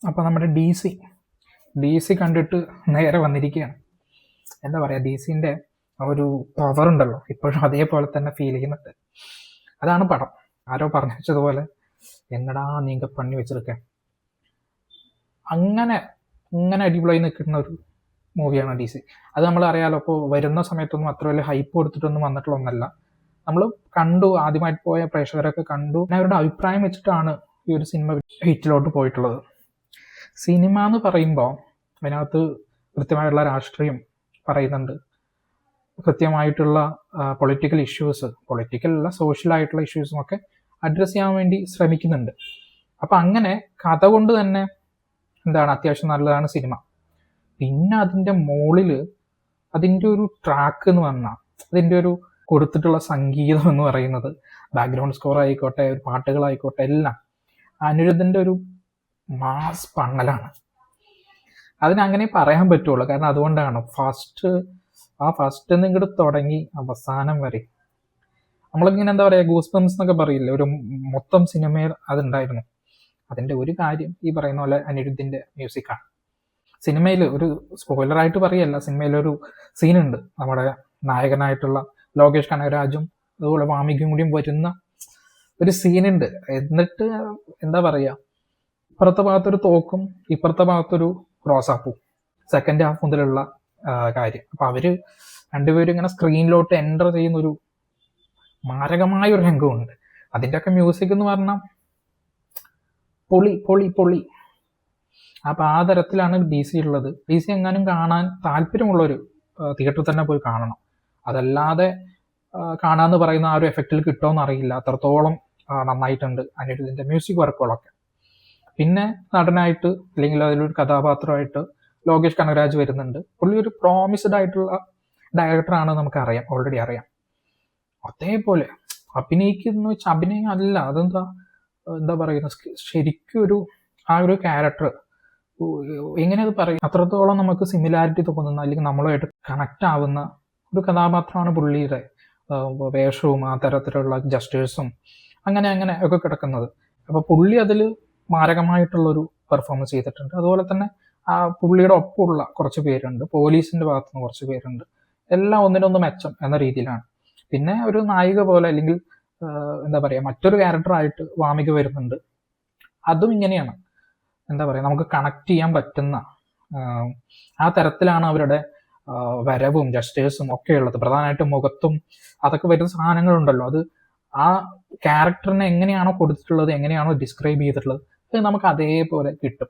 അപ്പോൾ നമ്മുടെ D C കണ്ടിട്ട് നേരെ വന്നിരിക്കുകയാണ്. എന്താ പറയുക, ഡി സിൻ്റെ ഒരു പവർ ഉണ്ടല്ലോ ഇപ്പോഴും അതേപോലെ തന്നെ ഫീൽ ചെയ്യുന്നുണ്ട്. അതാണ് പടം. ആരോ പറഞ്ഞു വെച്ചതുപോലെ എന്നടാ നീങ്ക പണി വെച്ചിരിക്കാൻ, അങ്ങനെ അടിപൊളിയായി നിൽക്കുന്ന ഒരു മൂവിയാണ് ഡി സി. അത് നമ്മൾ അറിയാലോ. അപ്പോൾ വരുന്ന സമയത്തൊന്നും അത്ര വലിയ ഹൈപ്പ് കൊടുത്തിട്ടൊന്നും വന്നിട്ടുള്ള ഒന്നല്ല. നമ്മൾ കണ്ടു, ആദ്യമായിട്ട് പോയ പ്രേക്ഷകരൊക്കെ കണ്ടു, അവരുടെ അഭിപ്രായം വെച്ചിട്ടാണ് ഈ ഒരു സിനിമ ഹിറ്റിലോട്ട് പോയിട്ടുള്ളത്. സിനിമ എന്ന് പറയുമ്പോൾ അതിനകത്ത് കൃത്യമായിട്ടുള്ള രാഷ്ട്രീയം പറയുന്നുണ്ട്, കൃത്യമായിട്ടുള്ള പൊളിറ്റിക്കൽ ഇഷ്യൂസ്, പൊളിറ്റിക്കലല്ല സോഷ്യലായിട്ടുള്ള ഇഷ്യൂസും ഒക്കെ അഡ്രസ്സ് ചെയ്യാൻ വേണ്ടി ശ്രമിക്കുന്നുണ്ട്. അപ്പം അങ്ങനെ കഥ കൊണ്ട് തന്നെ എന്താണ് അത്യാവശ്യം നല്ലതാണ് സിനിമ. പിന്നെ അതിൻ്റെ മുകളിൽ അതിൻ്റെ ഒരു ട്രാക്ക് എന്ന് പറഞ്ഞാൽ, അതിൻ്റെ ഒരു കൊടുത്തിട്ടുള്ള സംഗീതം എന്ന് പറയുന്നത്, ബാക്ക്ഗ്രൗണ്ട് സ്കോർ ആയിക്കോട്ടെ, പാട്ടുകളായിക്കോട്ടെ, എല്ലാം അനിരുദ്ധിൻ്റെ ഒരു മാസ് പണ്ണലാണ്. അതിനങ്ങനെ പറയാൻ പറ്റുള്ളൂ. കാരണം അതുകൊണ്ടാണ് ഫസ്റ്റ് ഇങ്ങോട്ട് തുടങ്ങി അവസാനം വരെ നമ്മളിങ്ങനെ എന്താ പറയുക, ഗൂസ് ബംസ് എന്നൊക്കെ പറയില്ലേ, ഒരു മൊത്തം സിനിമയിൽ അതുണ്ടായിരുന്നു. അതിൻ്റെ ഒരു കാര്യം ഈ പറയുന്ന പോലെ അനിരുദ്ധിൻ്റെ മ്യൂസിക്കാണ്. സിനിമയിൽ ഒരു സ്പോയിലറായിട്ട് പറയല്ല, സിനിമയിലൊരു സീനുണ്ട്, നമ്മുടെ നായകനായിട്ടുള്ള ലോകേഷ് കനകരാജും അതുപോലെ വാമികയും കൂടിയും വരുന്ന ഒരു സീനുണ്ട്. എന്നിട്ട് എന്താ പറയുക, ഇപ്പുറത്തെ ഭാഗത്തൊരു തോക്കും ഇപ്പുറത്തെ ഭാഗത്തൊരു റോസാപ്പൂ, സെക്കൻഡ് ഹാഫ് മുതലുള്ള കാര്യം. അപ്പം അവർ രണ്ടുപേരും ഇങ്ങനെ സ്ക്രീനിലോട്ട് എൻ്റർ ചെയ്യുന്നൊരു മാരകമായ ഒരു രംഗമുണ്ട്. അതിൻ്റെയൊക്കെ മ്യൂസിക് എന്ന് പറഞ്ഞാൽ പൊളി. അപ്പം ആ തരത്തിലാണ് ഡി സി ഉള്ളത്. ഡി സി എങ്ങാനും കാണാൻ താല്പര്യമുള്ളൊരു തിയേറ്ററിൽ തന്നെ പോയി കാണണം. അതല്ലാതെ കാണാമെന്ന് പറയുന്ന ആ ഒരു എഫക്റ്റിൽ കിട്ടുമെന്ന് അറിയില്ല. അത്രത്തോളം നന്നായിട്ടുണ്ട് അനിരുദ്ധിൻ്റെ മ്യൂസിക് വർക്കുകളൊക്കെ. പിന്നെ നടനായിട്ട് അല്ലെങ്കിൽ അതിലൊരു കഥാപാത്രമായിട്ട് ലോകേഷ് കനകരാജ് വരുന്നുണ്ട്. പുള്ളി ഒരു പ്രോമിസ്ഡ് ആയിട്ടുള്ള ഡയറക്ടറാണ്, നമുക്കറിയാം, ഓൾറെഡി അറിയാം. അതേപോലെ അഭിനയിക്കുന്ന വെച്ചാൽ അഭിനയം അല്ല, എന്താ പറയുക, ശരിക്കും ആ ഒരു ക്യാരക്ടർ എങ്ങനെ അത് പറയും, അത്രത്തോളം നമുക്ക് സിമിലാരിറ്റി തോന്നുന്ന അല്ലെങ്കിൽ നമ്മളുമായിട്ട് കണക്റ്റ് ആവുന്ന ഒരു കഥാപാത്രമാണ് പുള്ളിയുടെ വേഷവും ആ തരത്തിലുള്ള ജസ്റ്റേഴ്സും അങ്ങനെ ഒക്കെ കിടക്കുന്നത്. അപ്പോൾ പുള്ളി അതിൽ മാരകമായിട്ടുള്ളൊരു പെർഫോമൻസ് ചെയ്തിട്ടുണ്ട്. അതുപോലെ തന്നെ ആ പുള്ളിയുടെ ഒപ്പമുള്ള കുറച്ച് പേരുണ്ട്, പോലീസിൻ്റെ ഭാഗത്തുനിന്ന് കുറച്ച് പേരുണ്ട്. എല്ലാം ഒന്നിനൊന്ന് മെച്ചം എന്ന രീതിയിലാണ്. പിന്നെ ഒരു നായിക പോലെ അല്ലെങ്കിൽ എന്താ പറയുക, മറ്റൊരു ക്യാരക്ടറായിട്ട് വാമിക വരുന്നുണ്ട്. അതും ഇങ്ങനെയാണ്, എന്താ പറയുക, നമുക്ക് കണക്ട് ചെയ്യാൻ പറ്റുന്ന ആ തരത്തിലാണ് അവരുടെ വരവും ജസ്റ്റേഴ്സും ഒക്കെ ഉള്ളത്. പ്രധാനമായിട്ടും മുഖത്തും അതൊക്കെ വരുന്ന സാധനങ്ങളുണ്ടല്ലോ, അത് ആ ക്യാരക്ടറിനെ എങ്ങനെയാണോ കൊടുത്തിട്ടുള്ളത്, എങ്ങനെയാണോ ഡിസ്ക്രൈബ് ചെയ്തിട്ടുള്ളത്, അത് നമുക്ക് അതേപോലെ കിട്ടും.